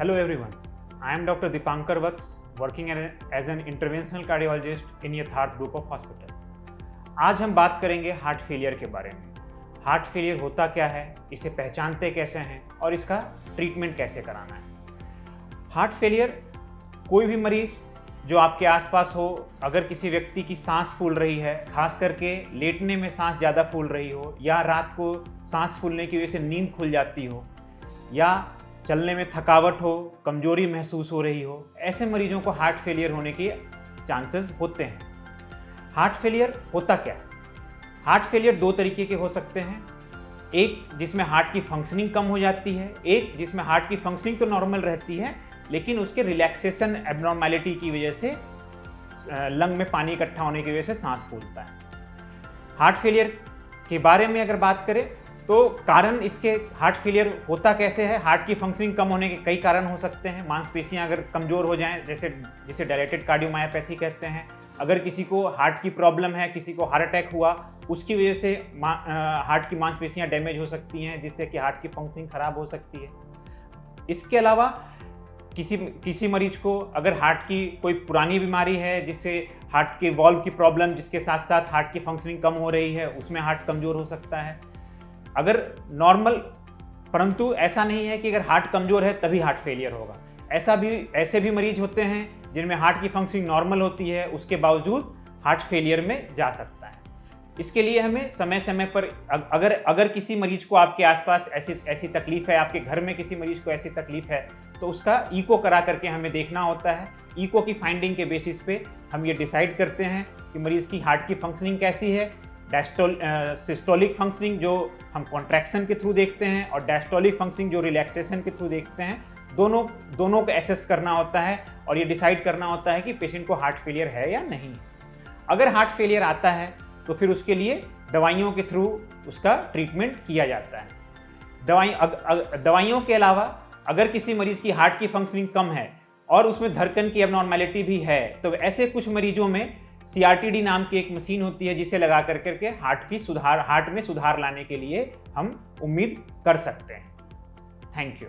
Hello everyone, I am Dr. Dipankar Vats, working as an interventional cardiologist in Yatharth Group of Hospital. आज हम बात करेंगे heart failure के बारे में। हार्ट फेलियर होता क्या है, इसे पहचानते कैसे हैं और इसका ट्रीटमेंट कैसे कराना है। हार्ट फेलियर कोई भी मरीज जो आपके आसपास हो, अगर किसी व्यक्ति की सांस फूल रही है, खास करके लेटने में सांस ज़्यादा फूल रही हो, या रात को सांस फूलने की वजह से नींद खुल जाती हो, या चलने में थकावट हो, कमजोरी महसूस हो रही हो, ऐसे मरीजों को हार्ट फेलियर होने के चांसेस होते हैं। हार्ट फेलियर होता क्या है? हार्ट फेलियर दो तरीके के हो सकते हैं। एक जिसमें हार्ट की फंक्शनिंग कम हो जाती है, एक जिसमें हार्ट की फंक्शनिंग तो नॉर्मल रहती है लेकिन उसके रिलैक्सेशन एब्नॉर्मेलिटी की वजह से लंग में पानी इकट्ठा होने की वजह से सांस फूलता है। हार्ट फेलियर के बारे में अगर बात करें तो कारण इसके हार्ट फेलियर होता कैसे है। हार्ट की फंक्शनिंग कम होने के कई कारण हो सकते हैं। मांसपेशियां अगर कमज़ोर हो जाएं, जिसे डायलेटेड कार्डियोमायोपैथी कहते हैं। अगर किसी को हार्ट की प्रॉब्लम है, किसी को हार्ट अटैक हुआ, उसकी वजह से हार्ट की मांसपेशियां डैमेज हो सकती हैं, जिससे कि हार्ट की फंक्शनिंग खराब हो सकती है। इसके अलावा किसी मरीज को अगर हार्ट की कोई पुरानी बीमारी है, जिससे हार्ट के वॉल्व की प्रॉब्लम, जिसके साथ साथ हार्ट की फंक्शनिंग कम हो रही है, उसमें हार्ट कमज़ोर हो सकता है। अगर नॉर्मल, परंतु ऐसा नहीं है कि अगर हार्ट कमज़ोर है तभी हार्ट फेलियर होगा। ऐसे भी मरीज होते हैं जिनमें हार्ट की फंक्शनिंग नॉर्मल होती है, उसके बावजूद हार्ट फेलियर में जा सकता है। इसके लिए हमें समय समय पर अगर किसी मरीज को आपके आसपास ऐसी तकलीफ है, आपके घर में किसी मरीज को ऐसी तकलीफ है, तो उसका ईको करा करके हमें देखना होता है। ईको की फाइंडिंग के बेसिस पे हम ये डिसाइड करते हैं कि मरीज की हार्ट की फंक्शनिंग कैसी है। सिस्टोलिक फंक्शनिंग जो हम कॉन्ट्रैक्शन के थ्रू देखते हैं और डायस्टोलिक फंक्शनिंग जो रिलैक्सेशन के थ्रू देखते हैं, दोनों को एसेस करना होता है और ये डिसाइड करना होता है कि पेशेंट को हार्ट फेलियर है या नहीं। अगर हार्ट फेलियर आता है तो फिर उसके लिए दवाइयों के थ्रू उसका ट्रीटमेंट किया जाता है। दवाइयों के अलावा अगर किसी मरीज की हार्ट की फंक्शनिंग कम है और उसमें धड़कन की एबनॉर्मेलिटी भी है, तो ऐसे कुछ मरीजों में CRTD नाम की एक मशीन होती है, जिसे लगा करके हार्ट में सुधार लाने के लिए हम उम्मीद कर सकते हैं। Thank you.